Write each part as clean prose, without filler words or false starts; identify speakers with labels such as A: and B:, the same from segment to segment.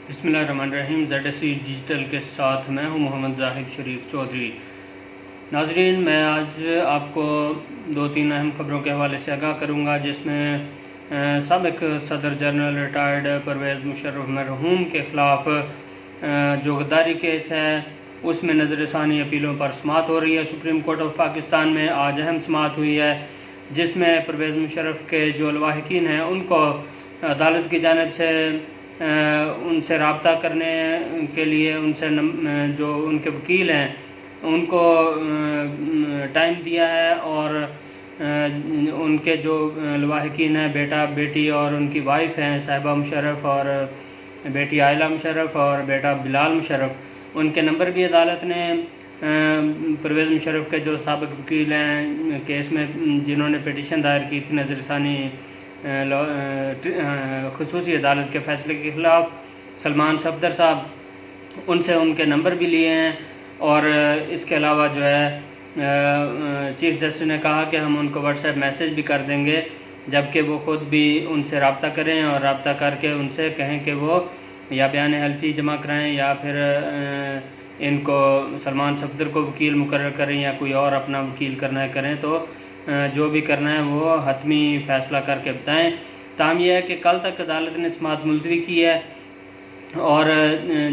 A: بسم اللہ الرحمن الرحیم۔ ZSC ڈیجیٹل کے ساتھ میں ہوں محمد زاہد شریف چودھری۔ ناظرین، میں آج آپ کو 2-3 اہم خبروں کے حوالے سے آگاہ کروں گا، جس میں سابق صدر جنرل ریٹائرڈ پرویز مشرف مرحوم کے خلاف جو غداری کیس ہے اس میں نظر ثانی اپیلوں پر سماعت ہو رہی ہے۔ سپریم کورٹ آف پاکستان میں آج اہم سماعت ہوئی ہے، جس میں پرویز مشرف کے جو لواحقین ہیں ان کو عدالت کی جانب سے ان سے رابطہ کرنے کے لیے ان سے جو ان کے وکیل ہیں ان کو ٹائم دیا ہے، اور ان کے جو لواحقین ہیں بیٹا بیٹی اور ان کی وائف ہیں صاحبہ مشرف اور بیٹی عائلہ مشرف اور بیٹا بلال مشرف، ان کے نمبر بھی عدالت نے پرویز مشرف کے جو سابق وکیل ہیں کیس میں جنہوں نے پٹیشن دائر کی تھی نظر ثانی خصوصی عدالت کے فیصلے کے خلاف، سلمان صفدر صاحب، ان سے ان کے نمبر بھی لیے ہیں۔ اور اس کے علاوہ جو ہے چیف جسٹس نے کہا کہ ہم ان کو واٹس ایپ میسیج بھی کر دیں گے، جبکہ وہ خود بھی ان سے رابطہ کریں اور رابطہ کر کے ان سے کہیں کہ وہ یا بیان حلفی جمع کرائیں یا پھر ان کو سلمان صفدر کو وکیل مقرر کریں یا کوئی اور اپنا وکیل کرنا ہے کریں، تو جو بھی کرنا ہے وہ حتمی فیصلہ کر کے بتائیں۔ تاہم یہ ہے کہ کل تک عدالت نے سماعت ملتوی کی ہے، اور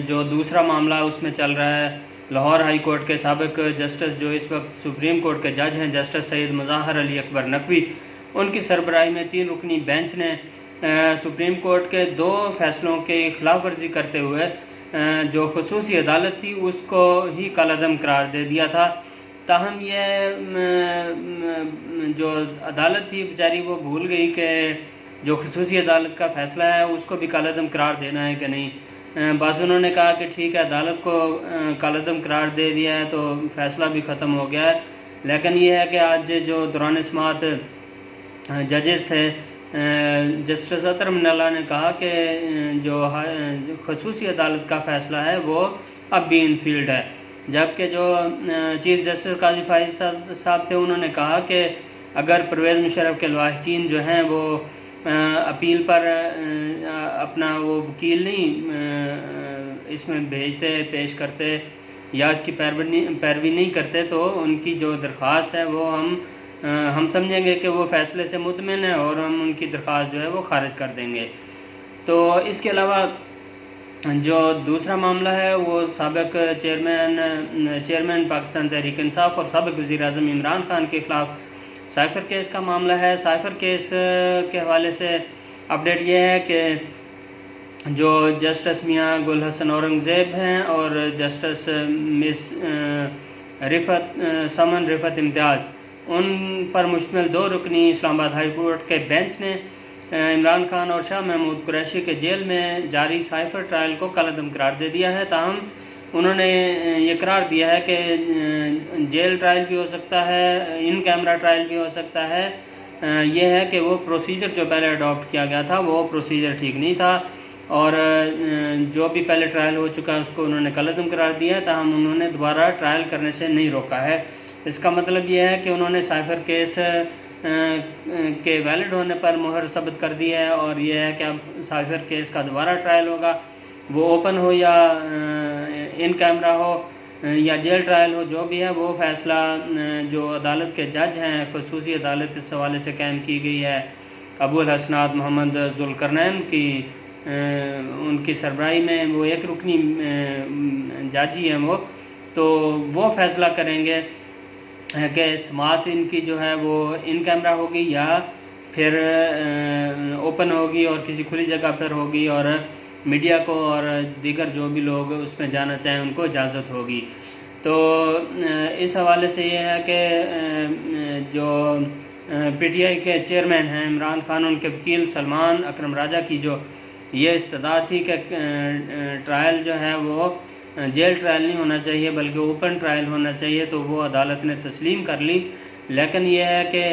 A: جو دوسرا معاملہ اس میں چل رہا ہے، لاہور ہائی کورٹ کے سابق جسٹس جو اس وقت سپریم کورٹ کے جج ہیں جسٹس سید مظاہر علی اکبر نقوی، ان کی سربراہی میں 3 رکنی بینچ نے سپریم کورٹ کے 2 فیصلوں کی خلاف ورزی کرتے ہوئے جو خصوصی عدالت تھی اس کو ہی کالعدم قرار دے دیا تھا۔ تاہم یہ جو عدالت تھی بیچاری وہ بھول گئی کہ جو خصوصی عدالت کا فیصلہ ہے اس کو بھی کالعدم قرار دینا ہے کہ نہیں۔ بعض انہوں نے کہا کہ ٹھیک ہے عدالت کو کالعدم قرار دے دیا ہے تو فیصلہ بھی ختم ہو گیا ہے، لیکن یہ ہے کہ آج جو دوران سماعت ججز تھے جسٹس اطہر من اللہ نے کہا کہ جو خصوصی عدالت کا فیصلہ ہے وہ اب بھی ان فیلڈ ہے، جبکہ جو چیف جسٹس قاضی فائز صاحب تھے انہوں نے کہا کہ اگر پرویز مشرف کے لواحقین جو ہیں وہ اپیل پر اپنا وہ وکیل نہیں اس میں بھیجتے پیش کرتے یا اس کی پیروی نہیں کرتے تو ان کی جو درخواست ہے وہ ہم سمجھیں گے کہ وہ فیصلے سے مطمئن ہے اور ہم ان کی درخواست جو ہے وہ خارج کر دیں گے۔ تو اس کے علاوہ جو دوسرا معاملہ ہے وہ سابق چیئرمین پاکستان تحریک انصاف اور سابق وزیر اعظم عمران خان کے خلاف سائفر کیس کا معاملہ ہے۔ سائفر کیس کے حوالے سے اپڈیٹ یہ ہے کہ جو جسٹس میاں گل حسن اورنگزیب ہیں اور جسٹس مس رفت امتیاز، ان پر مشتمل 2 رکنی اسلام آباد ہائی کورٹ کے بینچ نے عمران خان اور شاہ محمود قریشی کے جیل میں جاری سائفر ٹرائل کو کالعدم قرار دے دیا ہے۔ تاہم انہوں نے یہ قرار دیا ہے کہ جیل ٹرائل بھی ہو سکتا ہے، ان کیمرہ ٹرائل بھی ہو سکتا ہے۔ یہ ہے کہ وہ پروسیجر جو پہلے اڈاپٹ کیا گیا تھا وہ پروسیجر ٹھیک نہیں تھا، اور جو بھی پہلے ٹرائل ہو چکا ہے اس کو انہوں نے کالعدم قرار دیا ہے، تاہم انہوں نے دوبارہ ٹرائل کرنے سے نہیں روکا ہے۔ اس کا مطلب یہ ہے کہ انہوں نے سائفر کیس کے ویلڈ ہونے پر مہر ثبت کر دی ہے، اور یہ ہے کہ اب سائفر کیس کا دوبارہ ٹرائل ہوگا، وہ اوپن ہو یا ان کیمرہ ہو یا جیل ٹرائل ہو، جو بھی ہے وہ فیصلہ جو عدالت کے جج ہیں خصوصی عدالت اس حوالے سے قائم کی گئی ہے ابو الحسنات محمد ذوالقرنین کی ان کی سربراہی میں، وہ 1 رکنی جاجی ہیں وہ فیصلہ کریں گے کہ سماعت ان کی جو ہے وہ ان کیمرہ ہوگی یا پھر اوپن ہوگی اور کسی کھلی جگہ پر ہوگی، اور میڈیا کو اور دیگر جو بھی لوگ اس میں جانا چاہیں ان کو اجازت ہوگی۔ تو اس حوالے سے یہ ہے کہ جو پی ٹی آئی کے چیئرمین ہیں عمران خان، ان کے وکیل سلمان اکرم راجہ کی جو یہ استدعا تھی کہ ٹرائل جو ہے وہ جیل ٹرائل نہیں ہونا چاہیے بلکہ اوپن ٹرائل ہونا چاہیے، تو وہ عدالت نے تسلیم کر لی، لیکن یہ ہے کہ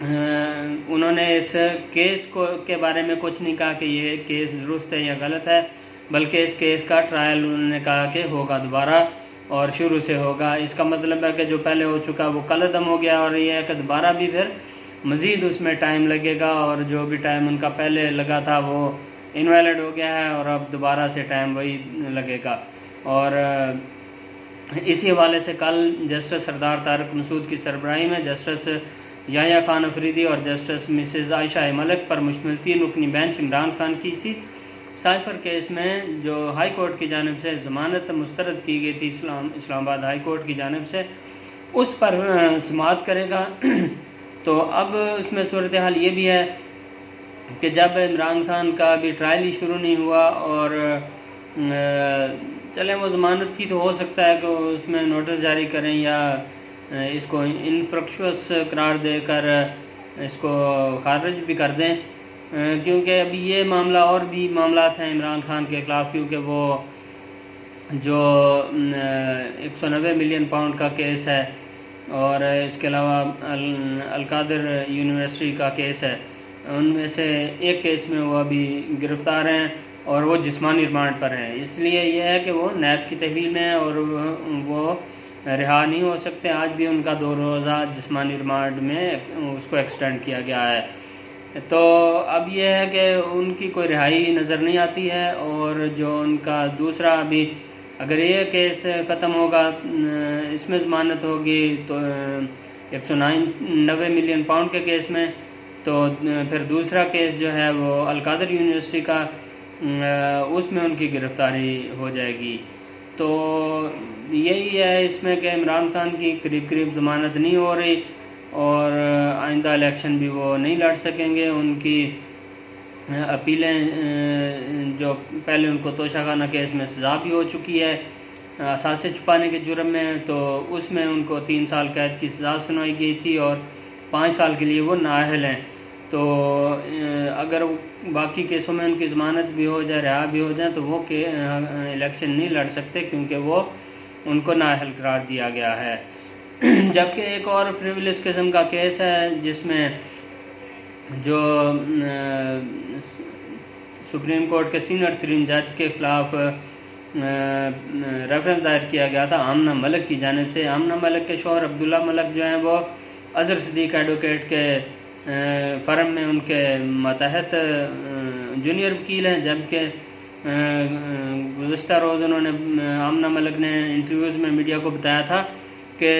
A: انہوں نے اس کیس کے بارے میں کچھ نہیں کہا کہ یہ کیس درست ہے یا غلط ہے، بلکہ اس کیس کا ٹرائل انہوں نے کہا کہ ہوگا دوبارہ اور شروع سے ہوگا۔ اس کا مطلب ہے کہ جو پہلے ہو چکا وہ کالعدم ہو گیا، اور یہ ہے کہ دوبارہ بھی پھر مزید اس میں ٹائم لگے گا، اور جو بھی ٹائم ان کا پہلے لگا تھا وہ انویلڈ ہو گیا ہے اور اب دوبارہ سے ٹائم وہی لگے گا۔ اور اسی حوالے سے کل جسٹس سردار طارق مسعود کی سربراہی میں جسٹس یحییٰ خان افریدی اور جسٹس مسز عائشہ ملک پر مشتمل 3 رکنی بینچ عمران خان کی اسی سائفر کیس میں جو ہائی کورٹ کی جانب سے ضمانت مسترد کی گئی تھی اسلام آباد ہائی کورٹ کی جانب سے، اس پر سماعت کرے گا۔ تو اب اس میں صورتحال یہ بھی ہے کہ جب عمران خان کا ابھی ٹرائل ہی شروع نہیں ہوا اور چلیں وہ ضمانت کی تو ہو سکتا ہے کہ اس میں نوٹس جاری کریں یا اس کو انفرکشوس قرار دے کر اس کو خارج بھی کر دیں، کیونکہ ابھی یہ معاملہ اور بھی معاملات ہیں عمران خان کے خلاف، کیونکہ وہ جو 190 ملین پاؤنڈ کا کیس ہے اور اس کے علاوہ القادر یونیورسٹی کا کیس ہے، ان میں سے ایک کیس میں وہ ابھی گرفتار ہیں اور وہ جسمانی ریمانڈ پر ہیں۔ اس لیے یہ ہے کہ وہ نیب کی تحویل میں ہیں اور وہ رہا نہیں ہو سکتے۔ آج بھی ان کا 2 روزہ جسمانی ریمانڈ میں اس کو ایکسٹینڈ کیا گیا ہے۔ تو اب یہ ہے کہ ان کی کوئی رہائی نظر نہیں آتی ہے، اور جو ان کا دوسرا ابھی اگر یہ کیس ختم ہوگا، اس میں ضمانت ہوگی تو 190 ملین پاؤنڈ کے کیس میں، تو پھر دوسرا کیس جو ہے وہ القادر یونیورسٹی کا، اس میں ان کی گرفتاری ہو جائے گی۔ تو یہی ہے اس میں کہ عمران خان کی قریب ضمانت نہیں ہو رہی اور آئندہ الیکشن بھی وہ نہیں لڑ سکیں گے۔ ان کی اپیلیں جو پہلے ان کو توشہ خانہ کیس میں سزا بھی ہو چکی ہے اثاثے چھپانے کے جرم میں، تو اس میں ان کو 3 سال قید کی سزا سنائی گئی تھی اور 5 سال کے لیے وہ نااہل ہیں۔ تو اگر باقی کیسوں میں ان کی ضمانت بھی ہو جائے، رہا بھی ہو جائے، تو وہ الیکشن نہیں لڑ سکتے کیونکہ وہ ان کو نااہل قرار دیا گیا ہے۔ جبکہ ایک اور فریولس قسم کا کیس ہے جس میں جو سپریم کورٹ کے سینئر ترین جج کے خلاف ریفرنس دائر کیا گیا تھا آمنہ ملک کی جانب سے۔ آمنہ ملک کے شوہر عبداللہ ملک جو ہیں وہ اظہر صدیق ایڈوکیٹ کے فرم میں ان کے ماتحت جونیئر وکیل ہیں، جبکہ گزشتہ روز انہوں نے آمنہ ملک نے انٹرویوز میں میڈیا کو بتایا تھا کہ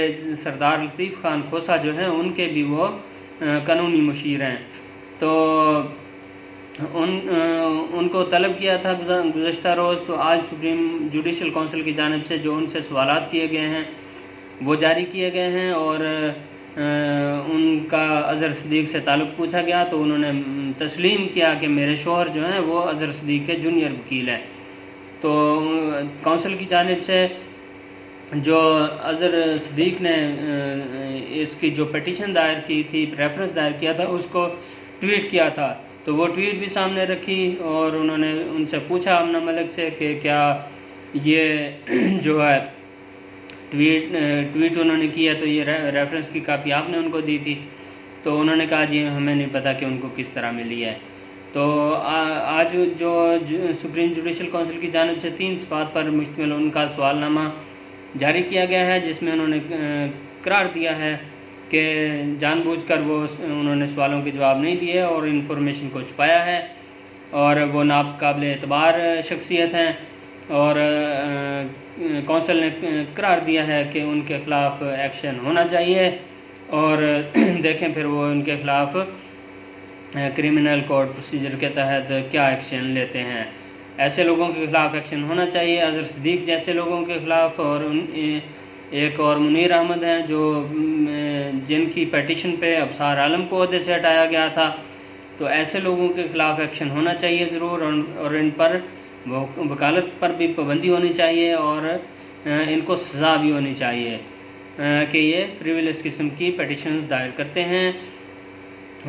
A: سردار لطیف خان کھوسہ جو ہیں ان کے بھی وہ قانونی مشیر ہیں۔ تو ان کو طلب کیا تھا گزشتہ روز، تو آج سپریم جوڈیشل کونسل کی جانب سے جو ان سے سوالات کیے گئے ہیں وہ جاری کیے گئے ہیں، اور ان کا اظہر صدیق سے تعلق پوچھا گیا تو انہوں نے تسلیم کیا کہ میرے شوہر جو ہیں وہ اظہر صدیق کے جونیئر وکیل ہیں۔ تو کونسل کی جانب سے جو اظہر صدیق نے اس کی جو پٹیشن دائر کی تھی، ریفرنس دائر کیا تھا، اس کو ٹویٹ کیا تھا، تو وہ ٹویٹ بھی سامنے رکھی اور انہوں نے ان سے پوچھا آمنہ ملک سے کہ کیا یہ جو ہے ٹویٹ انہوں نے کیا تو یہ ریفرنس کی کاپی آپ نے ان کو دی تھی؟ تو انہوں نے کہا جی ہمیں نہیں پتہ کہ ان کو کس طرح ملی ہے۔ تو آج جو سپریم جوڈیشل کونسل کی جانب سے 3 صفحات پر مشتمل ان کا سوال نامہ جاری کیا گیا ہے، جس میں انہوں نے قرار دیا ہے کہ جان بوجھ کر انہوں نے سوالوں کے جواب نہیں دیے اور انفارمیشن کو چھپایا ہے، اور وہ ناقابل اعتبار شخصیت ہیں، اور کونسل نے قرار دیا ہے کہ ان کے خلاف ایکشن ہونا چاہیے، اور دیکھیں پھر وہ ان کے خلاف کرمنل کوڈ پروسیجر کے تحت کیا ایکشن لیتے ہیں۔ ایسے لوگوں کے خلاف ایکشن ہونا چاہیے، اظہر صدیق جیسے لوگوں کے خلاف، اور ایک اور منیر احمد ہیں جو جن کی پیٹیشن پہ ابصار عالم کو عہدے سے ہٹایا گیا تھا، تو ایسے لوگوں کے خلاف ایکشن ہونا چاہیے ضرور، اور ان پر وکالت پر بھی پابندی ہونی چاہیے، اور ان کو سزا بھی ہونی چاہیے کہ یہ فریولس قسم کی پیٹیشنز دائر کرتے ہیں۔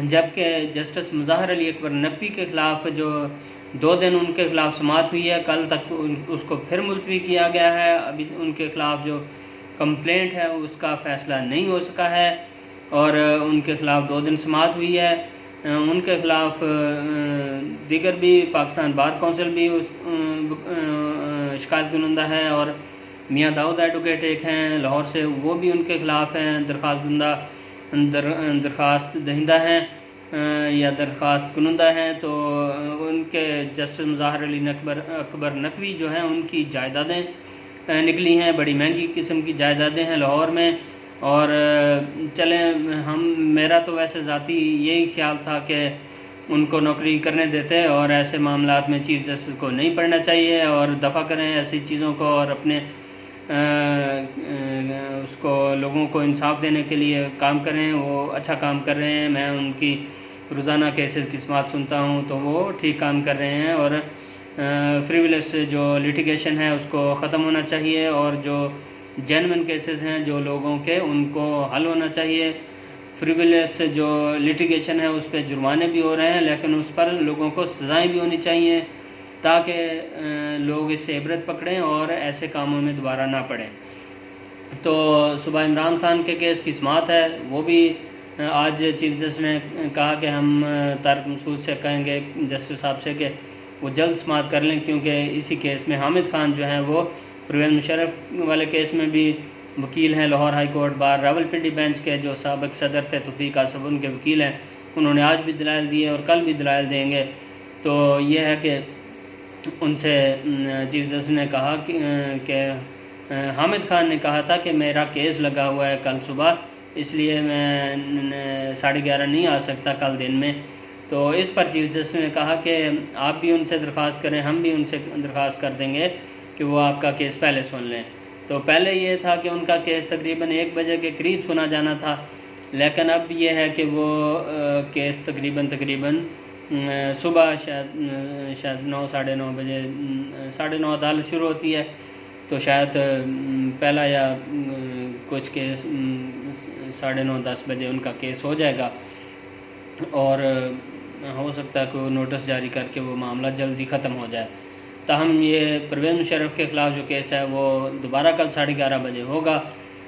A: جبکہ جسٹس مظاہر علی اکبر نقوی کے خلاف جو 2 دن ان کے خلاف سماعت ہوئی ہے، کل تک اس کو پھر ملتوی کیا گیا ہے۔ ابھی ان کے خلاف جو کمپلینٹ ہے اس کا فیصلہ نہیں ہو سکا ہے، اور ان کے خلاف 2 دن سماعت ہوئی ہے۔ ان کے خلاف دیگر بھی پاکستان بار کونسل بھی شکایت کنندہ ہے، اور میاں داؤد ایڈوکیٹ ایک ہیں لاہور سے، وہ بھی ان کے خلاف ہیں درخواست دہندہ ہیں۔ یا درخواست کنندہ ہیں، تو ان کے جسٹس مظاہر علی اکبر نقوی جو ہیں ان کی جائیدادیں نکلی ہیں، بڑی مہنگی قسم کی جائیدادیں ہیں لاہور میں. اور چلیں میرا تو ویسے ذاتی یہی خیال تھا کہ ان کو نوکری کرنے دیتے اور ایسے معاملات میں چیف جسٹس کو نہیں پڑھنا چاہیے اور دفع کریں ایسی چیزوں کو اور اپنے اس کو لوگوں کو انصاف دینے کے لیے کام کریں. وہ اچھا کام کر رہے ہیں، میں ان کی روزانہ کیسز کی سماعت سنتا ہوں تو وہ ٹھیک کام کر رہے ہیں. اور فریولس جو لٹیگیشن ہے اس کو ختم ہونا چاہیے اور جو جینوئن کیسز ہیں جو لوگوں کے ان کو حل ہونا چاہیے. فریولس جو لٹیگیشن ہے اس پہ جرمانے بھی ہو رہے ہیں لیکن اس پر لوگوں کو سزائیں بھی ہونی چاہیے تاکہ لوگ اس سے عبرت پکڑیں اور ایسے کاموں میں دوبارہ نہ پڑیں. تو صبح عمران خان کے کیس کی سماعت ہے، وہ بھی آج چیف جسٹس نے کہا کہ ہم طارق مسعود سے کہیں گے جسٹس صاحب سے کہ وہ جلد سماعت کر لیں، کیونکہ اسی کیس میں حامد خان جو ہیں وہ پرویز مشرف والے کیس میں بھی وکیل ہیں. Lahore high court bar Rawalpindi bench کے جو سابق صدر تھے توفیق آصف ان کے وکیل ہیں، انہوں نے آج بھی دلائل دیے اور کل بھی دلائل دیں گے. تو یہ ہے کہ ان سے چیف جسٹس نے کہا کہ حامد خان نے کہا تھا کہ میرا کیس لگا ہوا ہے کل صبح، اس لیے میں 11:30 نہیں آ سکتا کل دن میں. تو اس پر چیف جسٹس نے کہا کہ آپ بھی ان سے درخواست کریں، ہم بھی ان سے درخواست کر دیں گے کہ وہ آپ کا کیس پہلے سن لیں. تو پہلے یہ تھا کہ ان کا کیس تقریباً 1 بجے کے قریب سنا جانا تھا، لیکن اب یہ ہے کہ وہ کیس تقریباً صبح شاید 9 ساڑھے 9 بجے 9:30 عدالت شروع ہوتی ہے، تو شاید پہلا یا کچھ کیس 9:30 10 بجے ان کا کیس ہو جائے گا اور ہو سکتا ہے کہ وہ نوٹس جاری کر کے وہ معاملہ جلدی ختم ہو جائے. تاہم یہ پرویز مشرف کے خلاف جو کیس ہے وہ دوبارہ کل 11:30 بجے ہوگا.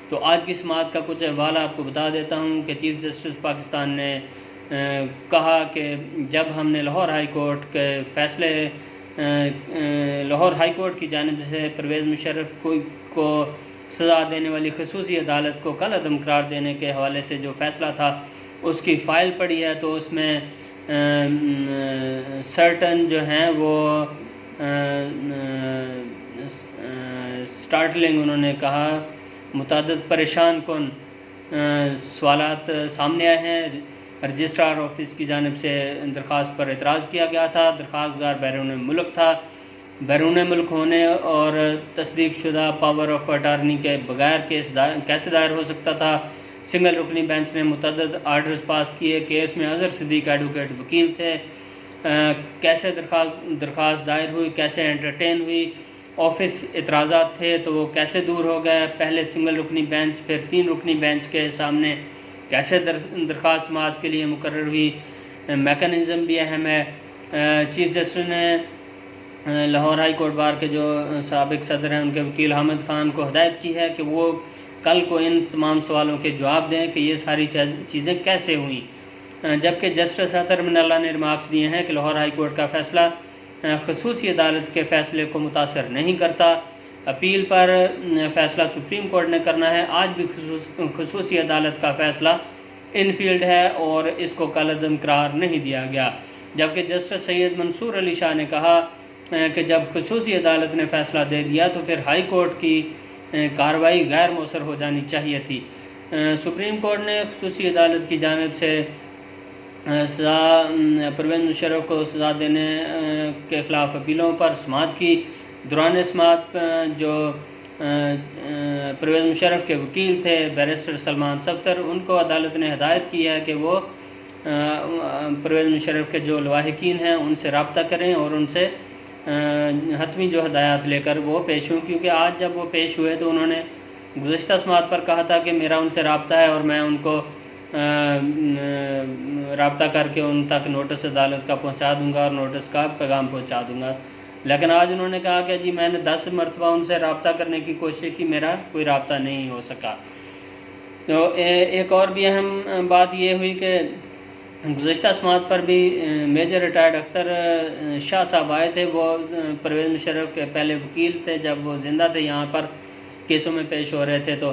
A: تو آج کی سماعت کا کچھ احوال آپ کو بتا دیتا ہوں کہ چیف جسٹس پاکستان نے کہا کہ جب ہم نے لاہور ہائی کورٹ کے فیصلے لاہور ہائی کورٹ کی جانب سے پرویز مشرف کو سزا دینے والی خصوصی عدالت کو کل عدم قرار دینے کے حوالے سے جو فیصلہ تھا اس کی فائل پڑھی ہے، تو اس میں سرٹن جو ہیں وہ سٹارٹلنگ انہوں نے کہا متعدد پریشان کن سوالات سامنے آئے ہیں. رجسٹرار آفس کی جانب سے درخواست پر اعتراض کیا گیا تھا. درخواست گزار بیرون ملک تھا. بیرون ملک ہونے اور تصدیق شدہ پاور آف اٹارنی کے بغیر کیس کیسے دائر ہو سکتا تھا. سنگل رکنی بینچ نے متعدد آرڈرز پاس کیے. کیس میں اظہر صدیق ایڈوکیٹ وکیل تھے. کیسے درخواست دائر ہوئی، کیسے انٹرٹین ہوئی، آفس اعتراضات تھے تو وہ کیسے دور ہو گئے، پہلے سنگل رکنی بینچ پھر 3 رکنی بینچ کے سامنے کیسے درخواست سماعت کے لیے مقرر ہوئی، میکانزم بھی اہم ہے. چیف جسٹس نے لاہور ہائی کورٹ بار کے جو سابق صدر ہیں ان کے وکیل حامد خان کو ہدایت کی ہے کہ وہ کل کو ان تمام سوالوں کے جواب دیں کہ یہ ساری چیزیں کیسے ہوئیں. جبکہ جسٹس اطہر من اللہ نے ریمارکس دیے ہیں کہ لاہور ہائی کورٹ کا فیصلہ خصوصی عدالت کے فیصلے کو متاثر نہیں کرتا. اپیل پر فیصلہ سپریم کورٹ نے کرنا ہے. آج بھی خصوصی عدالت کا فیصلہ انفیلڈ ہے اور اس کو کل عدم قرار نہیں دیا گیا. جبکہ جسٹس سید منصور علی شاہ نے کہا کہ جب خصوصی عدالت نے فیصلہ دے دیا تو پھر ہائی کورٹ کی کارروائی غیر مؤثر ہو جانی چاہیے تھی. سپریم کورٹ نے خصوصی عدالت کی جانب سے پرویز مشرف کو سزا دینے کے خلاف اپیلوں پر سماعت کی. دوران سماعت جو پرویز مشرف کے وکیل تھے بیرسٹر سلمان صفدر، ان کو عدالت نے ہدایت کی ہے کہ وہ پرویز مشرف کے جو لواحقین ہیں ان سے رابطہ کریں اور ان سے حتمی جو ہدایات لے کر وہ پیش ہوں. کیونکہ آج جب وہ پیش ہوئے تو انہوں نے گزشتہ سماعت پر کہا تھا کہ میرا ان سے رابطہ ہے اور میں ان کو رابطہ کر کے ان تک نوٹس عدالت کا پہنچا دوں گا اور نوٹس کا پیغام پہنچا دوں گا. لیکن آج انہوں نے کہا کہ جی میں نے 10 مرتبہ ان سے رابطہ کرنے کی کوشش کی، میرا کوئی رابطہ نہیں ہو سکا. تو ایک اور بھی اہم بات یہ ہوئی کہ گزشتہ سماعت پر بھی میجر ریٹائرڈ اختر شاہ صاحب آئے تھے. وہ پرویز مشرف کے پہلے وکیل تھے جب وہ زندہ تھے، یہاں پر کیسوں میں پیش ہو رہے تھے. تو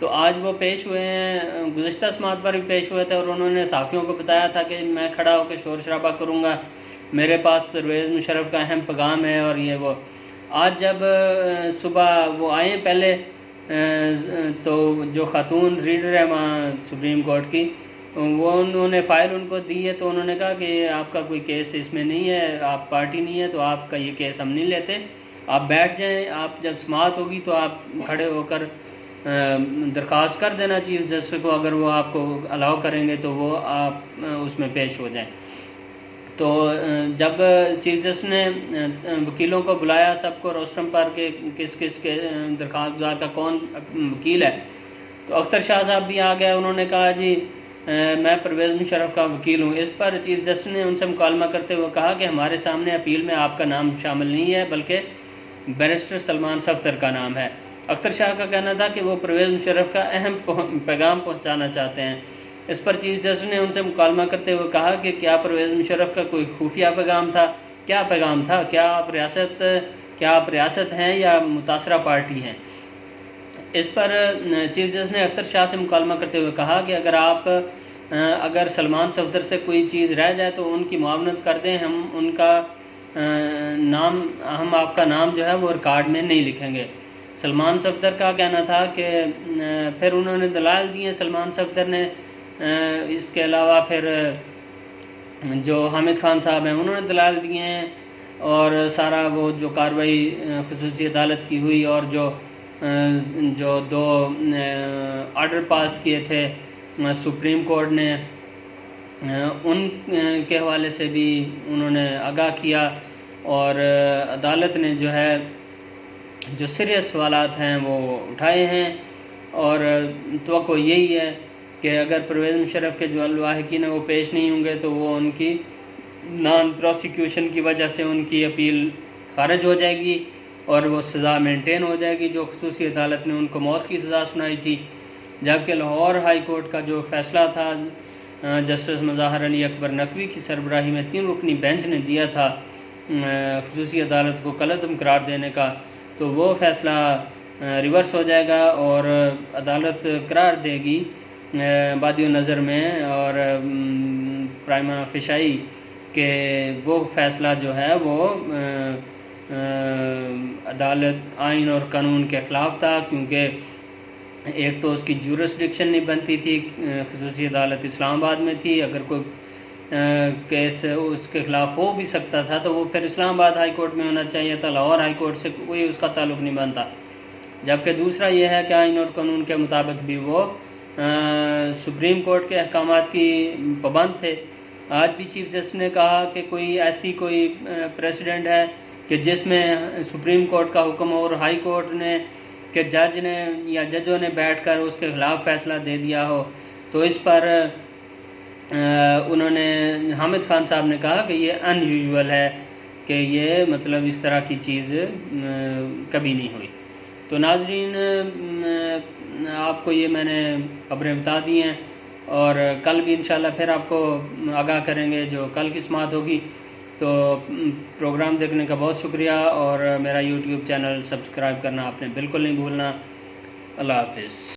A: تو آج وہ پیش ہوئے ہیں، گزشتہ سماعت پر بھی پیش ہوئے تھے، اور انہوں نے صحافیوں کو بتایا تھا کہ میں کھڑا ہو کے شور شرابہ کروں گا، میرے پاس پرویز مشرف کا اہم پیغام ہے اور یہ وہ۔ آج جب صبح وہ آئے پہلے تو جو خاتون ریڈر ہے وہاں سپریم کورٹ کی، وہ انہوں نے فائل ان کو دی ہے، تو انہوں نے کہا کہ آپ کا کوئی کیس اس میں نہیں ہے، آپ پارٹی نہیں ہے، تو آپ کا یہ کیس ہم نہیں لیتے، آپ بیٹھ جائیں، آپ جب سماعت ہوگی تو آپ کھڑے ہو کر درخواست کر دینا چیف جسٹس کو، اگر وہ آپ کو الاؤ کریں گے تو وہ آپ اس میں پیش ہو جائیں۔ تو جب چیف جسٹس نے وکیلوں کو بلایا سب کو روسٹرم پر کہ کس کس کے درخواست گزار کا کون وکیل ہے، تو اختر شاہ صاحب بھی آ گئے، انہوں نے کہا جی میں پرویز مشرف کا وکیل ہوں۔ اس پر چیف جسٹس نے ان سے مکالمہ کرتے ہوئے کہا کہ ہمارے سامنے اپیل میں آپ کا نام شامل نہیں ہے، بلکہ بیرسٹر سلمان صفدر کا نام ہے۔ اختر شاہ کا کہنا تھا کہ وہ پرویز مشرف کا اہم پیغام پہنچانا چاہتے ہیں۔ اس پر چیف جسٹس نے ان سے مکالمہ کرتے ہوئے کہا کہ کیا پرویز مشرف کا کوئی خفیہ پیغام تھا؟ کیا پیغام تھا؟ کیا آپ ریاست ہیں یا متاثرہ پارٹی ہیں؟ اس پر چیف جسٹس نے اختر شاہ سے مکالمہ کرتے ہوئے کہا کہ اگر سلمان صفدر سے کوئی چیز رہ جائے تو ان کی معاونت کر دیں، ہم آپ کا نام جو ہے وہ ریکارڈ میں نہیں لکھیں گے۔ سلمان صفدر کا کہنا تھا کہ پھر انہوں نے دلائل دیے سلمان صفدر نے، اس کے علاوہ پھر جو حامد خان صاحب ہیں انہوں نے دلائل دیے ہیں، اور سارا وہ جو کارروائی خصوصی عدالت کی ہوئی اور جو دو آرڈر پاس کیے تھے سپریم کورٹ نے، ان کے حوالے سے بھی انہوں نے آگاہ کیا، اور عدالت نے جو ہے جو سیریس سوالات ہیں وہ اٹھائے ہیں، اور توقع یہی ہے کہ اگر پرویز مشرف کے جو الواحقین ہیں وہ پیش نہیں ہوں گے تو وہ ان کی نان پروسیکیوشن کی وجہ سے ان کی اپیل خارج ہو جائے گی اور وہ سزا مینٹین ہو جائے گی، جو خصوصی عدالت نے ان کو موت کی سزا سنائی تھی۔ جبکہ لاہور ہائی کورٹ کا جو فیصلہ تھا جسٹس مظاہر علی اکبر نقوی کی سربراہی میں 3 رکنی بینچ نے دیا تھا خصوصی عدالت کو کالعدم قرار دینے کا، تو وہ فیصلہ ریورس ہو جائے گا اور عدالت قرار دے گی بادی نظر میں اور پرائما فیشائی کہ وہ فیصلہ جو ہے وہ عدالت آئین اور قانون کے خلاف تھا، کیونکہ ایک تو اس کی جورسڈکشن نہیں بنتی تھی، خصوصی عدالت اسلام آباد میں تھی، اگر کوئی کیس اس کے خلاف ہو بھی سکتا تھا تو وہ پھر اسلام آباد ہائی کورٹ میں ہونا چاہیے تھا، لاہور ہائی کورٹ سے کوئی اس کا تعلق نہیں بنتا۔ جبکہ دوسرا یہ ہے کہ آئین اور قانون کے مطابق بھی وہ سپریم کورٹ کے احکامات کی پابند تھے۔ آج بھی چیف جسٹس نے کہا کہ کوئی پریسیڈنٹ ہے کہ جس میں سپریم کورٹ کا حکم اور ہائی کورٹ نے کہ جج نے یا ججوں نے بیٹھ کر اس کے خلاف فیصلہ دے دیا ہو، تو اس پر انہوں نے حامد خان صاحب نے کہا کہ یہ ان یوزول ہے، کہ یہ مطلب اس طرح کی چیز کبھی نہیں ہوئی۔ تو ناظرین آپ کو یہ میں نے خبریں بتا دی ہیں، اور کل بھی انشاءاللہ پھر آپ کو آگاہ کریں گے جو کل کی سماعت ہوگی۔ تو پروگرام دیکھنے کا بہت شکریہ، اور میرا یوٹیوب چینل سبسکرائب کرنا آپ نے بالکل نہیں بھولنا۔ اللہ حافظ۔